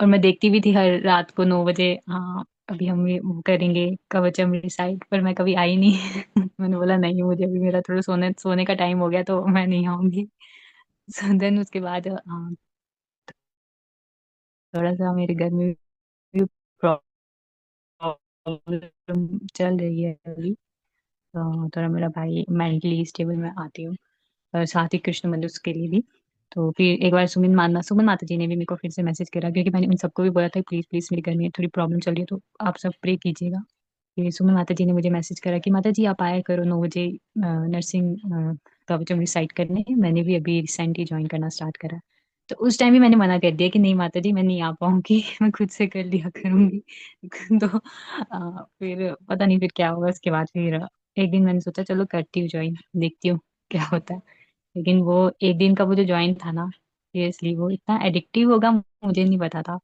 और मैं देखती भी थी हर रात को 9 बजे। हाँ, अभी हम ये वो करेंगे कवचम रिसाइट, पर मैं कभी आई नहीं। मैंने बोला नहीं, मुझे अभी मेरा थोड़ा सोने सोने का टाइम हो गया तो मैं नहीं आऊंगी। सो देन उसके बाद थोड़ा सा मेरे घर में भी प्रॉब्लम चल रही है अभी। तो थोड़ा मेरा भाई मेंटली स्टेबल मैं आती हूँ, और साथ ही कृष्ण मंदिर उसके लिए भी। तो फिर एक बार सुमन माता जी ने भी मेरे को फिर से मैसेज करा, क्योंकि मैंने उन सबको भी बोला था प्लीज प्लीज मेरे घर में थोड़ी प्रॉब्लम चल रही है तो आप सब प्रे कीजिएगा। फिर सुमन माता जी ने मुझे मैसेज करा कि माता जी आप आया करो 9 बजे नर्सिंग कवचम रिसाइट करने। मैंने भी अभी रिसेंटली ज्वाइन करना स्टार्ट करा। तो उस टाइम भी मैंने मना कर दिया कि नहीं माता जी, मैं नहीं आ पाऊंगी। मैं खुद से कर लिया करूंगी। तो फिर पता नहीं फिर क्या होगा उसके बाद। फिर एक दिन मैंने सोचा चलो करती हूँ ज्वाइन, देखती हूँ क्या होता है। लेकिन वो एक दिन का वो जो ज्वाइन था ना, सीरियसली वो इतना एडिक्टिव होगा मुझे नहीं पता था।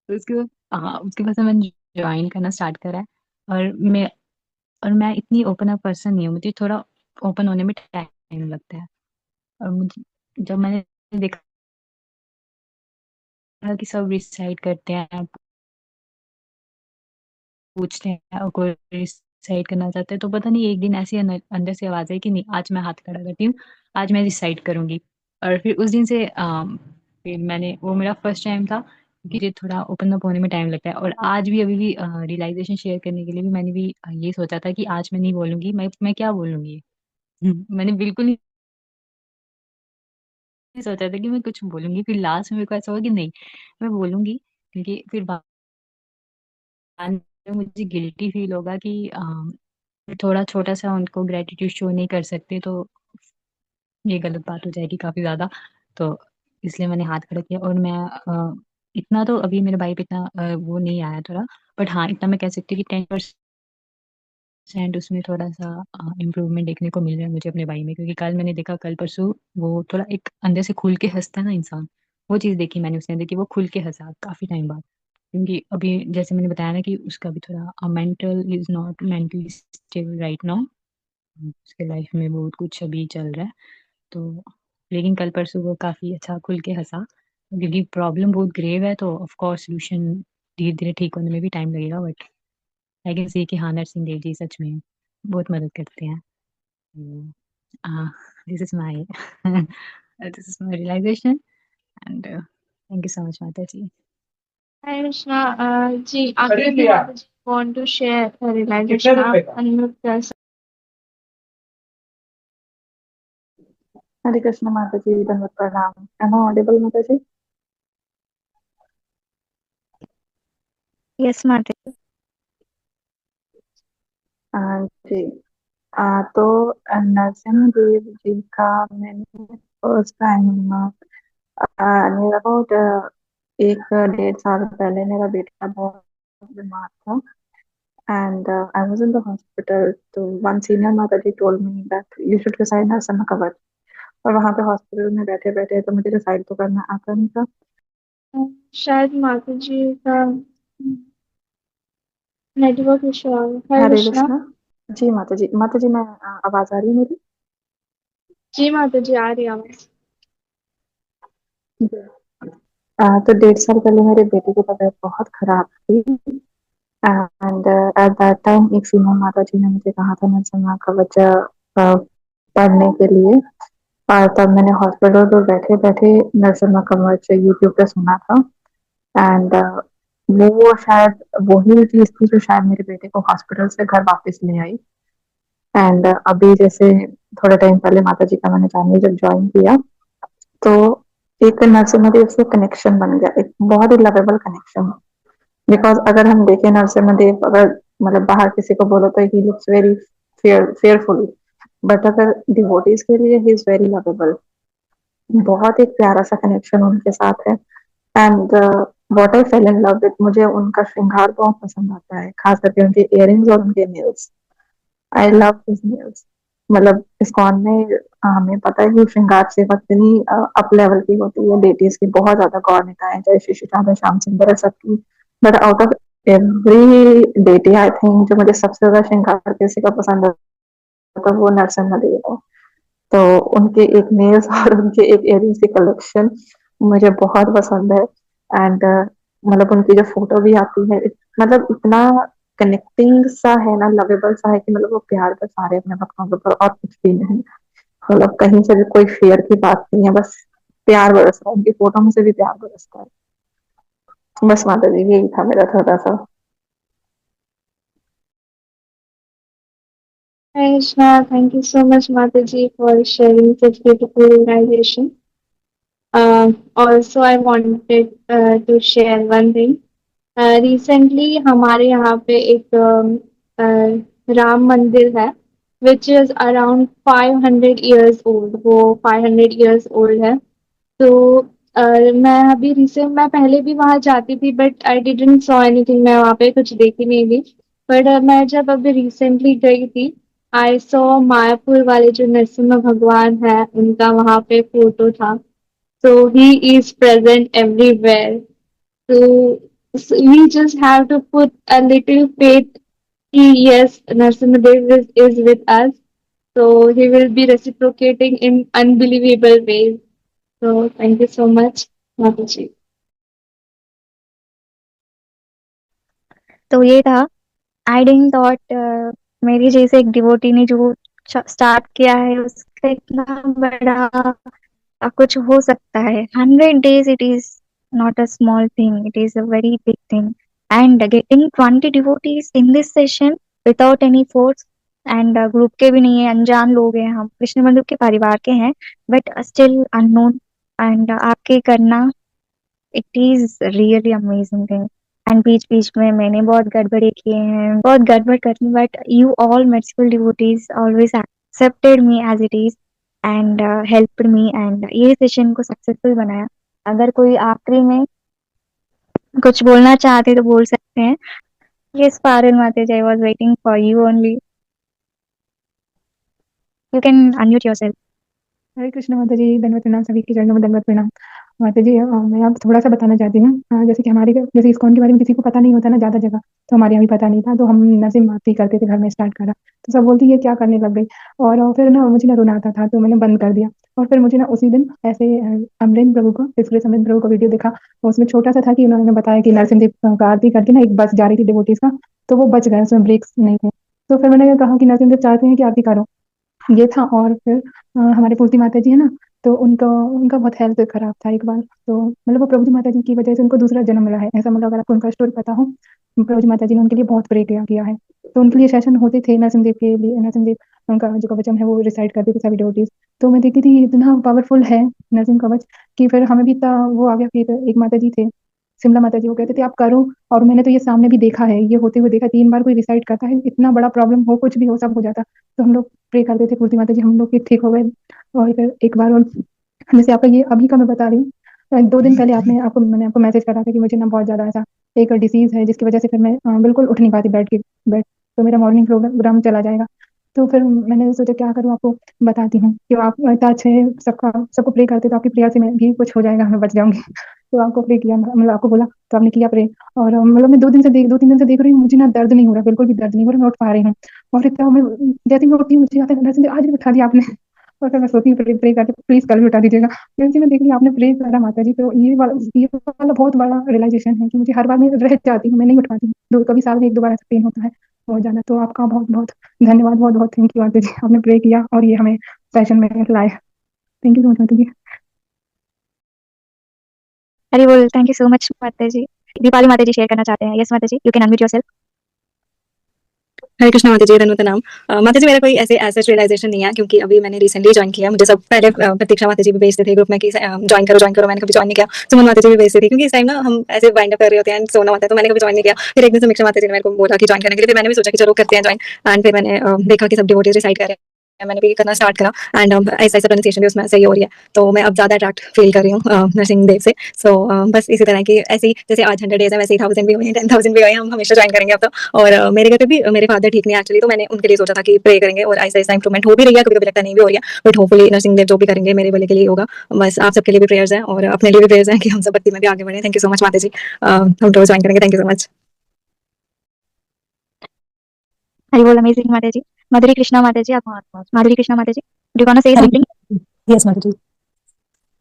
तो उसके बाद से मैंने ज्वाइन करना स्टार्ट करा है। और मैं और मैं इतनी ओपन अप पर्सन नहीं हूँ, मुझे थोड़ा ओपन होने में टाइम लगता है। और मुझे जब मैंने देखा कि सब रिसाइड करते हैं, पूछते हैं, और कोई डिसाइड करना चाहते हैं, तो पता नहीं एक दिन ऐसी अंदर से आवाज आई कि नहीं, आज मैं हाथ खड़ा करती हूँ, आज मैं डिसाइड करूंगी। और फिर उस दिन से फिर मैंने, वो मेरा फर्स्ट टाइम था कि मुझे थोड़ा ओपन अप होने में टाइम लगता है। और आज भी अभी भी रियलाइजेशन शेयर करने के लिए भी मैंने भी ये सोचा था कि आज मैं नहीं बोलूंगी, मैं क्या बोलूंगी। मैंने बिल्कुल नहीं सोचा था कि मैं कुछ बोलूंगी। फिर लास्ट में मेरे को ऐसा हुआ कि नहीं, मैं बोलूंगी, क्योंकि फिर बाद में मुझे गिल्टी फील होगा कि थोड़ा छोटा सा उनको ग्रेटिट्यूड शो नहीं कर सकते, तो ये गलत बात हो जाएगी काफी ज्यादा। तो इसलिए मैंने हाथ खड़ा किया। और मैं इतना तो अभी मेरे भाई पे इतना वो नहीं आया थोड़ा। बट हाँ, इतना मैं कह सकती हूँ कि 10% उसमें थोड़ा सा इम्प्रूवमेंट देखने को मिल रहा है मुझे अपने भाई में। क्योंकि कल मैंने देखा, कल परसों वो थोड़ा एक अंदर से खुल के हंसता है ना इंसान, वो चीज देखी मैंने उसने, देखी वो खुल के हंसा काफी टाइम बाद। क्योंकि अभी जैसे मैंने बताया ना कि उसका भी थोड़ा mental is not mentally stable right now. उसके लाइफ में बहुत कुछ अभी चल रहा है। तो लेकिन कल परसों वो काफी अच्छा खुल के हंसा, क्योंकि प्रॉब्लम बहुत ग्रेव है, तो ऑफ कोर्स सोल्यूशन धीरे धीरे ठीक होने में भी टाइम लगेगा। बट आई कैन से कि हाँ, नरसिंह देव जी सच में बहुत मदद करते हैं। This is my this is my realization. And thank you so much माता जी। हरे कृष्णा। जी आगे भी माता ji want to share realization, आप अनम्यूट कर सकते हरे कृष्ण माता जी, धन्यवाद प्रणाम। एम आई ऑडिबल माता जी? यस माता जी। जी। तो नरसिंह देव जी का मैंने फर्स्ट टाइम नियर अबाउट 1 1.5 साल पहले मेरा बेटा बहुत बीमार था, and I was in the hospital. तो one senior mata ji told me that you should recite Narsingh Kavach. और वहां पे हॉस्पिटल में बैठे बैठे तो मुझे रिसाइड तो करना आता नहीं था। हैं। शायद माता जी का नेटवर्क इशू आ गया। हरे हरे कृष्णा। कृष्णा। जी माता जी, माता जी मैं आवाज आ रही है मेरी? जी माता जी आ रही है आवाज। तो 1.5 साल पहले मेरे बेटे की तबीयत बहुत खराब थी। एंड एट दैट टाइम एक सीनियर माता जी ने मुझे कहा था नरसिम्हा कवच पढ़ने के लिए। और तब मैंने हॉस्पिटल पर बैठे बैठे नरसिम्हा कवच यूट्यूब पे सुना था। एंड वो शायद वही चीज थी जो शायद मेरे बेटे को हॉस्पिटल से घर वापस ले आई। एंड अभी जैसे थोड़े टाइम पहले माता जी का मैंने चैनल जब ज्वाइन किया, तो एक नरसिम्हा देव से कनेक्शन बन गया, एक बहुत ही लवेबल कनेक्शन। बिकॉज अगर हम देखें नरसिम्हा देव, अगर मतलब बाहर किसी को बोलो तो he looks very fearful, but अगर डिवोटीज के लिए ही इज वेरी लवेबल। बहुत एक प्यारा सा कनेक्शन उनके साथ है। And what I fail in love with, मुझे उनका श्रृंगार बहुत पसंद आता है, खास करके उनके इयरिंग्स और उनके nails. I love his nails. मतलब इस्कॉन में हमें पता है कि श्रृंगार सेवा कितनी अप लेवल की होती है, डेटीज की बहुत ज्यादा गौरता है, चाहे श्री श्री राधा श्याम सुंदर है सबकी। But out of every deity I think जो मुझे सबसे ज्यादा श्रृंगार किसी का पसंद आता है वो नरसिम्हा देव है। तो उनके एक नेल्स और उनके एक इयरिंग्स की कलेक्शन मुझे बहुत पसंद है। एंड मतलब उनकी जो फोटो भी आती है, मतलब इतना कनेक्टिंग सा है ना, लवेबल सा है कि मतलब वो प्यार कर पा रहे हैं अपने भक्तों के ऊपर और कुछ भी नहीं। मतलब कहीं से भी कोई फेयर की बात नहीं है, बस प्यार बरस रहा है, उनकी फोटो में से भी प्यार बरसता है। बस माता जी यही था मेरा थोड़ा सा। Hi, Ishna. Thank you so much, Mataji, for sharing such beautiful realization. Also, I wanted to share one thing. Recently, हमारे यहाँ पे एक राम मंदिर है, which is around 500 years old. वो 500 years old है। तो मैं अभी रिसेंट, मैं पहले भी वहां जाती थी, but I didn't saw anything, मैं वहां पे कुछ देखी नहीं थी। बट मैं जब अभी रिसेंटली गई थी, आई सॉ मायापुर वाले जो नरसिम्हा भगवान है उनका वहां पे फोटो था। So he is present everywhere. So we just have to put a little faith कि yes, Narasimhadev is with us. So he will be reciprocating in unbelievable ways. So thank you so much, Mataji. तो ये था। I didn't thought मेरी जैसे एक devotee ने जो start किया है उसका इतना बड़ा कुछ हो सकता है। 100 days it is not a small thing, it is a very big thing. And getting 20 devotees in this session without any force, and group के भी नहीं है, अनजान लोग हैं, हम कृष्ण बंधु के परिवार के हैं, बट स्टिल अननोन, एंड आपके करना, it is really amazing thing. And बीच बीच में मैंने बहुत गड़बड़े किए हैं, बहुत गड़बड़ करती, but you all merciful devotees always accepted me as it is and helped me, and ये सेशन को सक्सेसफुल बनाया। अगर कोई आखिरी में कुछ बोलना चाहते तो बोल सकते हैं। Yes Parul mata ji, I was waiting for you only, you can unmute yourself. Hare Krishna माता जी, दंडवत प्रणाम, सभी के चरणों में दंडवत प्रणाम। माता जी मैं आप थोड़ा सा बताना चाहती हूँ। जैसे कि हमारे जैसे इस्कॉन के बारे में किसी को पता नहीं होता ना ज़्यादा जगह, तो हमारे यहाँ भी पता नहीं था, तो हम नरसिम्हा माती करते थे घर में, स्टार्ट करा तो सब बोलती ये क्या करने लग गई। और फिर ना मुझे ना रोना आता था, तो मैंने बंद कर दिया। और फिर मुझे ना उसी दिन ऐसे अमरेंद्र प्रभु को, डिस्ग्रेस अमरेंद्र प्रभु को वीडियो देखा, तो उसमें छोटा सा था कि उन्होंने बताया कि नरसिंह देव का आरती करके ना एक बस जा रही थी डिवोटीज का, तो वो बच गए, उसमें ब्रेक्स नहीं थे। तो फिर मैंने कहा कि नरसिंह देव चाहते हैं कि आरती करो, ये था। और फिर हमारे पूर्ति माता जी है ना, तो उनका उनका बहुत हेल्थ खराब था एक बार, तो मतलब वो प्रभु जी माता जी की वजह से उनको दूसरा जन्म मिला है ऐसा। मतलब अगर आपको उनका स्टोरी पता हो, प्रभु जी माता जी ने उनके लिए बहुत प्रे किया है। तो उनके लिए सेशन होते थे नरसिंह देव के लिए, नरसिंह देव उनका जो कवचम है वो रिसाइट करते थे सभी डिवोटीज। तो मैं देखती थी इतना पावरफुल है नरसिंह कवच, कि फिर हमें भी इतना वो आ गया। फिर एक माता जी थे शिमला माता जी, वो कहते थे आप करो। और मैंने तो ये सामने भी देखा है, ये होते हुए देखा, 3 बार कोई रिसाइट करता है, इतना बड़ा प्रॉब्लम हो, कुछ भी हो, सब हो जाता। तो हम लोग प्रे करते थे पूर्ति माता जी, हम लोग की ठीक हो गए। और फिर एक बार जैसे आपका ये अभी का मैं बता रही हूँ, 2 दिन पहले मैंने आपको मैसेज करा था कि मुझे ना बहुत ज्यादा ऐसा एक डिसीज है जिसकी वजह से फिर मैं बिल्कुल उठ नहीं पाती बेड, तो मेरा मॉर्निंग प्रोग्राम चला जाएगा। तो फिर मैंने सोचा क्या करूँ, आपको बताती हूँ कि आप इतना अच्छे सबका सबको प्रे करते, तो आपकी प्रेयर से मैं भी कुछ हो जाएगा, मैं बच जाऊंगी। तो आपको प्रे किया, मतलब आपको बोला, तो आपने किया प्रे। और मतलब मैं 2 3 दिन से देख रही हूँ, मुझे ना दर्द नहीं हो रहा, बिल्कुल भी दर्द नहीं हो रहा, मैं उठ पा रही हूँ। और इतना मैं जैसे ही मैं उठती हूँ मुझे आता है, आज भी उठा दिया आपने। और फिर मैं सोती हूँ प्रे करके प्लीज़ कल भी उठा दीजिएगा। जैसे मैं देख रही हूँ आपने प्रे करा माता जी, तो ये वाला बहुत बड़ा रियलाइज़ेशन है कि मुझे हर बार मैं रह जाती हूँ, मैं नहीं उठ पाती हूँ। 2 कभी साल में 1-2 बार ऐसा पेन होता है, हो जाना। तो आपका बहुत-बहुत धन्यवाद, बहुत-बहुत थैंक यू माता जी, आपने प्रे किया और ये हमें सेशन में लाए। थैंक यू सो मच माता जी। हरी बोल। थैंक यू सो मच माता जी। दीपाली माता जी शेयर करना चाहते हैं। Yes mata ji, you can unmute yourself. हरे कृष्णा माता जी, धन्यवाद नाम। माता जी, मेरा कोई ऐसे एज रियलाइजेशन नहीं है, क्योंकि अभी मैंने रिसेंटली ज्वाइन किया। मुझे सब पहले प्रतीक्षा माता जी भी भेजते थे ग्रुप में कि ज्वाइन करो। मैंने कभी ज्वाइन नहीं किया। सुमन माता जी भी भेजते थे, क्योंकि इस टाइम ना हम ऐसे वाइंड अप कर रहे होते हैं, सोना होता है, तो मैंने कभी ज्वाइन नहीं किया। फिर एक दिन समीक्षा माता जी ने मेरे को बोला कि ज्वाइन करने के लिए, फिर मैंने भी सोचा कि चलो करते हैं ज्वाइन। एंड फिर मैंने देखा कि सब डिवोटीज रिसाइड कर रहे हैं, मैंने भी करना स्टार्ट करा। एंड ऐसा प्रोनाउंसिएशन भी उसमें सही हो रही है, तो मैं अब ज्यादा अट्रैक्ट फील कर रही हूँ नरसिंह देव से। सो बस इसी तरह की ऐसी जैसे आज 100 डेज है, वैसे ही 1000 भी हुए हैं, 10,000 भी हुए हैं, हम हमेशा ज्वाइन करेंगे अब तो। और मेरे घर पे भी मेरे फादर ठीक नहीं एक्चुअली, तो मैंने उनके लिए सोचा था कि प्रे करेंगे, और ऐसा ऐसा इंप्रूवमेंट हो भी रही है, कभी कभी लगता नहीं भी हो रही है, बट होपफुली नरसिंह देव जो भी करेंगे मेरे भले के लिए होगा। बस आप सबके लिए भी प्रेयर्स हैं, और अपने लिए भी प्रेयर्स हैं कि हम सब भक्ति में भी आगे बढ़े। थैंक यू सो मच माता जी, हम रोज ज्वाइन करेंगे। Thank you so much. हरी बोल। अमेजिंग माता जी। माधुरी कृष्णा माता जी, आप Madhuri Krishna mata ji, do you want to say something? Yes mata ji,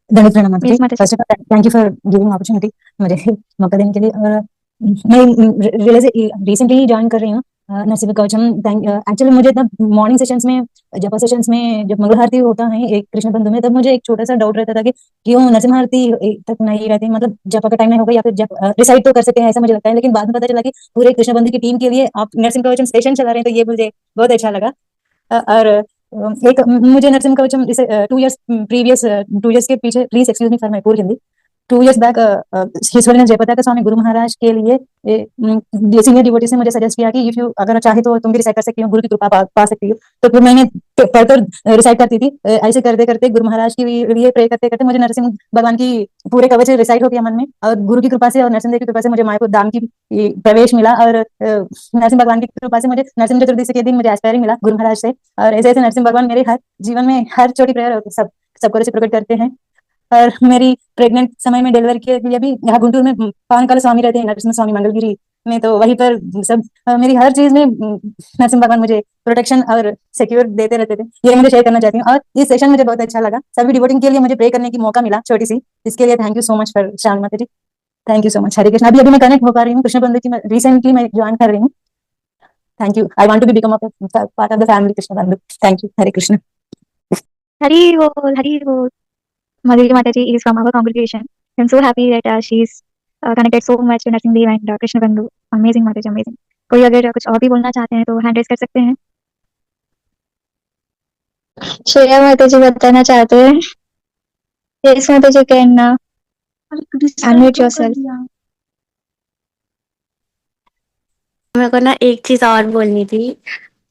धन्यवाद प्रणाम माता जी। Yes mata ji. First of all thank you for giving opportunity मुझे मौका देने के लिए। और मैं रियलाइज रिसेंटली ज्वाइन कर रही हूँ नरसिंह कवचम। एक्चुअली मुझे तब मॉर्निंग सेशंस में, जपा सेशंस में, जब मंगल आरती होता है एक कृष्ण बंधु में, तब मुझे एक छोटा सा डाउट रहता था कि क्यों नरसिंह आरती तक नहीं रहती, मतलब जपा का टाइम नहीं होगा, या फिर जप रिसाइड तो कर सकते हैं ऐसा मुझे लगता है। लेकिन बाद में पता चला कि पूरे कृष्ण बंधु की टीम के लिए आप नरसिंह कवचम सेशन चला रहे हैं, तो ये मुझे बहुत अच्छा लगा। और एक मुझे नरसिंह कवचम जैसे 2 इयर्स प्रीवियस 2 इयर्स के पीछे, please excuse me for my poor Hindi. 2 years back his holiness Jayapratap Swami Guru Maharaj के लिए सीनियर डिवोटीज ने मुझे सजेस्ट किया कि इफ यू अगर चाहे तो तुम भी रिसाइड कर सकती हो, गुरु की कृपा पा सकती हो। तो फिर मैंने फर्दर रिसाइड करती थी। ऐसे करते करते गुरु महाराज के लिए प्रे करते करते मुझे नरसिंह भगवान की पूरे कवच रिसाइड हो गया मन में, और गुरु की कृपा से और नरसिंह देव की कृपा से मुझे मायापुर धाम की प्रवेश मिला। और नरसिंह भगवान की कृपा से मुझे नरसिंह चतुर्दशी के दिन मुझे एस्पायरिंग मिला गुरु महाराज से। और ऐसे ऐसे नरसिंह भगवान मेरे हर जीवन में हर छोटी प्रेयर सबको रेसिप्रोकेट करते हैं। और मेरी प्रेग्नेंट समय में डिलीवरी के लिए भी यहाँ गुंटूर में पानकाल स्वामी रहते हैं, नरसिंह स्वामी मंगलगिरी में, तो वहीं पर सब मेरी हर चीज में नरसिंह भगवान मुझे प्रोटेक्शन और सिक्योर देते रहते थे। ये मुझे शेयर करना चाहती हूँ, और ये सेशन मुझे बहुत अच्छा लगा। सभी डिवोटिंग के लिए मुझे प्रे करने की मौका मिला छोटी सी, इसके लिए thank you so much for Shyam mata ji. Thank you so much. Hare Krishna. अभी मैं कनेक्ट हो पा रही हूँ कृष्ण बंधु की, रिसेंटली मैं ज्वाइन कर रही हूँ। Thank you. I want to be become a part of the family Krishna Bandhu. Thank you. Hare Krishna. Hari बोल। हरी बोल। Madhuri Mataji is from our congregation. I'm so happy that she's connected so much to Nursing Dev and Krishna Bandhu. Amazing Mataji, amazing. कोई अगर कुछ और भी बोलना चाहते हैं तो हैंड रेज कर सकते हैं। श्रेया माताजी बताना चाहते हैं। यस माताजी, कैन अनम्यूट योरसेल्फ। मेरे को ना एक चीज और बोलनी थी।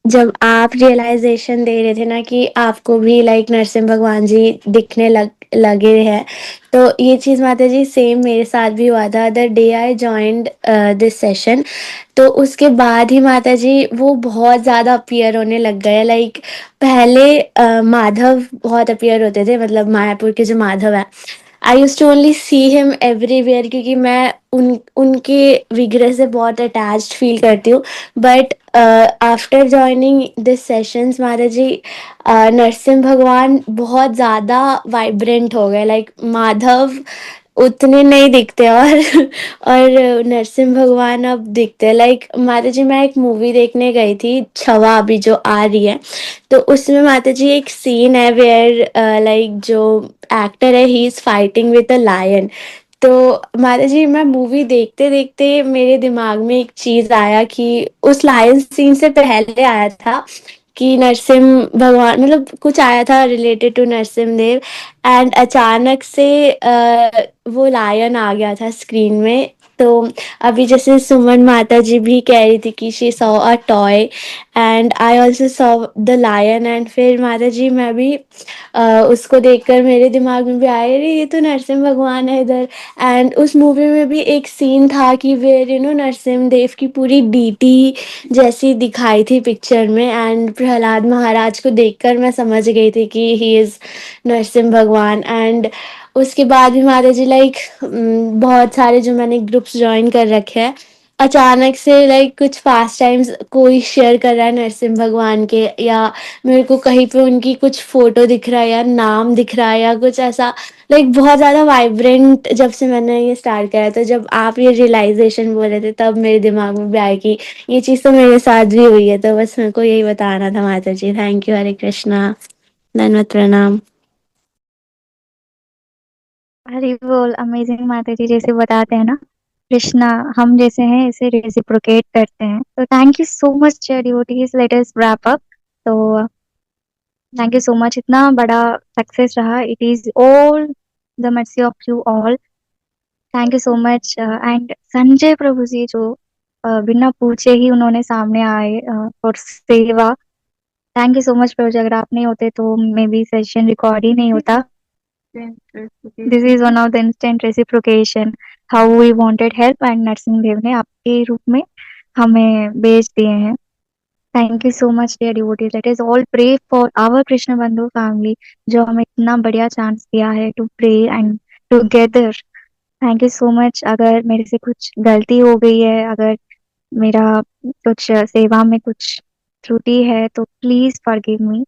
जब आप रियलाइजेशन दे रहे थे ना कि आपको भी लाइक नरसिंह भगवान जी दिखने लगे हैं, तो ये चीज माता जी सेम मेरे साथ भी हुआ था। The day I joined this session, तो उसके बाद ही माता जी वो बहुत ज्यादा अपीयर होने लग गए। लाइक पहले माधव बहुत अपीयर होते थे, मतलब मायापुर के जो माधव है, I use to only see him everywhere, क्योंकि मैं उनके विग्रह से बहुत अटैच्ड फील करती हूँ। But after joining this sessions माता जी, नरसिंह भगवान बहुत ज़्यादा वाइब्रेंट हो गए। लाइक माधव उतने नहीं दिखते, और नरसिंह भगवान अब दिखते हैं। लाइक माता जी, मैं एक मूवी देखने गई थी छवा, अभी जो आ रही है, तो उसमें माता जी एक सीन है वेयर लाइक जो एक्टर है he is fighting with a lion. तो माता जी, मैं मूवी देखते देखते मेरे दिमाग में एक चीज आया कि उस लायन सीन से पहले आया था कि नरसिंह भगवान, मतलब कुछ आया था related to Narasimha Dev, and अचानक से वो लायन आ गया था स्क्रीन में। तो अभी जैसे सुमन माता जी भी कह रही थी कि she saw a toy, and I also saw the lion, and फिर माता जी मैं भी उसको देखकर मेरे दिमाग में भी आया, अरे ये तो नरसिंह भगवान है इधर। एंड उस मूवी में भी एक सीन था कि वेयर नरसिंह देव की पूरी डीटी जैसी दिखाई थी पिक्चर में, एंड प्रहलाद महाराज को देखकर मैं समझ गई थी कि ही इज नरसिंह भगवान। एंड उसके बाद भी माता जी लाइक बहुत सारे जो मैंने ग्रुप्स ज्वाइन कर रखे हैं, अचानक से लाइक कुछ फास्ट टाइम्स कोई शेयर कर रहा है नरसिम्हा भगवान के, या मेरे को कहीं पे उनकी कुछ फोटो दिख रहा है या नाम दिख रहा है या कुछ ऐसा, लाइक बहुत ज़्यादा वाइब्रेंट जब से मैंने ये स्टार्ट करा, तो जब आप ये रियलाइजेशन बोले थे तब मेरे दिमाग में भी आया कि ये चीज़ तो मेरे साथ भी हुई है। तो बस मेरे को यही बताना था माता जी। Thank you. हरे कृष्णा। धन्यवाद। प्रणाम। हरी बोल। अमेजिंग माता जी जैसे बताते हैं ना, कृष्णा हम जैसे हैं इसे रेसिप्रोकेट करते हैं। तो thank you so much devotees, let us wrap up. तो थैंक यू सो मच, इतना बड़ा सक्सेस रहा, it is all the mercy of you all. Thank you so much. And Sanjay Prabhu ji जो बिना पूछे ही उन्होंने सामने आए और सेवा। Thank you so much Prabhu ji, अगर आप नहीं होते तो मे बी सेशन रिकॉर्ड ही नहीं होता। This is one of the instant reciprocation, how we wanted help and Narasimha Dev ने आपके रूप में हमें भेज दिए हैं। Thank you so much dear devotees, let us all pray for our Krishna Bandhu family, जो हमें इतना बढ़िया चांस दिया है to pray and together. Thank you so much. अगर मेरे से कुछ गलती हो गई है, अगर मेरा कुछ सेवा में कुछ त्रुटि है, तो please forgive me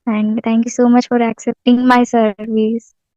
and thank you so much for accepting my service.